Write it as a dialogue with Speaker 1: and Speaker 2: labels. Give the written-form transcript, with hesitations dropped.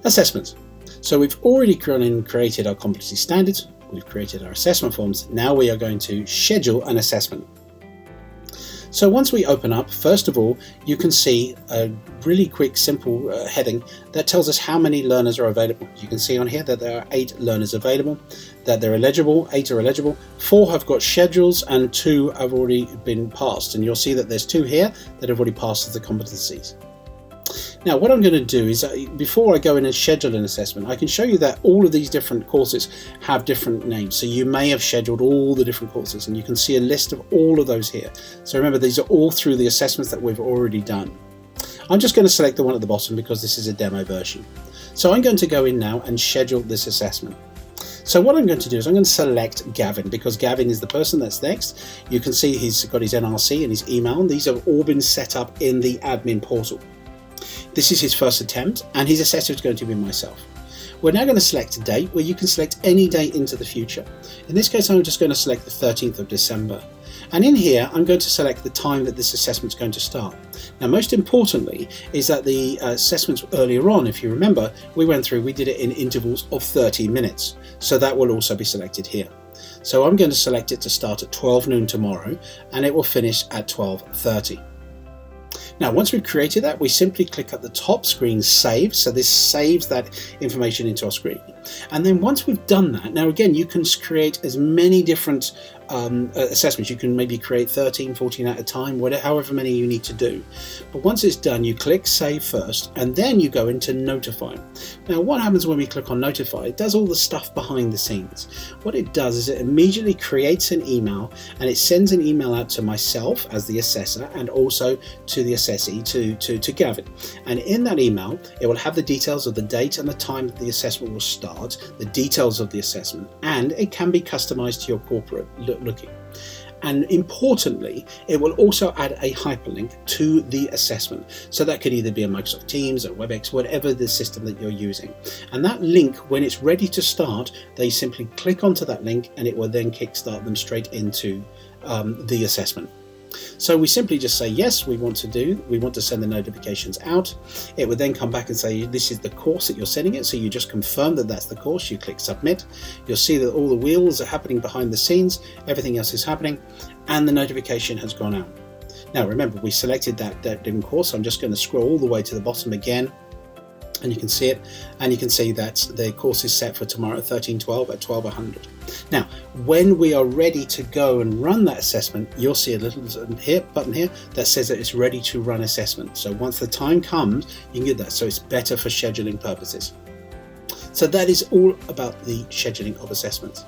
Speaker 1: Assessments. So we've already created our competency standards, we've created our assessment forms. Now we are going to schedule an assessment. So once we open up, first of all, you can see a really quick, simple heading that tells us how many learners are available. You can see on here that there are 8 learners available, that they're eligible, 8 are eligible, 4 have got schedules, and 2 have already been passed. And you'll see that there's 2 here that have already passed the competencies. Now what I'm going to do is, before I go in and schedule an assessment, I can show you that all of these different courses have different names. So you may have scheduled all the different courses, and you can see a list of all of those here. So remember, these are all through the assessments that we've already done. I'm just going to select the one at the bottom because this is a demo version. So I'm going to go in now and schedule this assessment. So what I'm going to do is I'm going to select Gavin, because Gavin is the person that's next. You can see he's got his NRC and his email, and these have all been set up in the admin portal. This is his first attempt, and his assessor is going to be myself. We're now going to select a date where you can select any date into the future. In this case, I'm just going to select the 13th of December. And in here, I'm going to select the time that this assessment is going to start. Now, most importantly is that the assessments earlier on, if you remember, we did it in intervals of 30 minutes. So that will also be selected here. So I'm going to select it to start at 12 noon tomorrow, and it will finish at 12:30. Now, once we've created that, we simply click at the top screen, Save. So this saves that information into our screen. And then once we've done that, now again, you can create as many different assessments. You can maybe create 13, 14 at a time, however many you need to do. But once it's done, you click Save first, and then you go into Notify. Now, what happens when we click on Notify? It does all the stuff behind the scenes. What it does is it immediately creates an email, and it sends an email out to myself as the assessor, and also to the assessee, to Gavin. And in that email, it will have the details of the date and the time that the assessment will start, the details of the assessment, and it can be customized to your corporate looking. And importantly, it will also add a hyperlink to the assessment. So that could either be a Microsoft Teams or WebEx, whatever the system that you're using. And that link, when it's ready to start, they simply click onto that link, and it will then kickstart them straight into the assessment. So we simply just say, yes, we want to send the notifications out. It would then come back and say, this is the course that you're sending it. So you just confirm that that's the course, you click submit. You'll see that all the wheels are happening behind the scenes, everything else is happening, and the notification has gone out. Now remember, we selected that different course. I'm just going to scroll all the way to the bottom again, and you can see it, and you can see that the course is set for tomorrow, 13/12 at 12:100. Now, when we are ready to go and run that assessment, you'll see a little button here that says that it's ready to run assessment. So once the time comes, you can get that. So it's better for scheduling purposes. So that is all about the scheduling of assessments.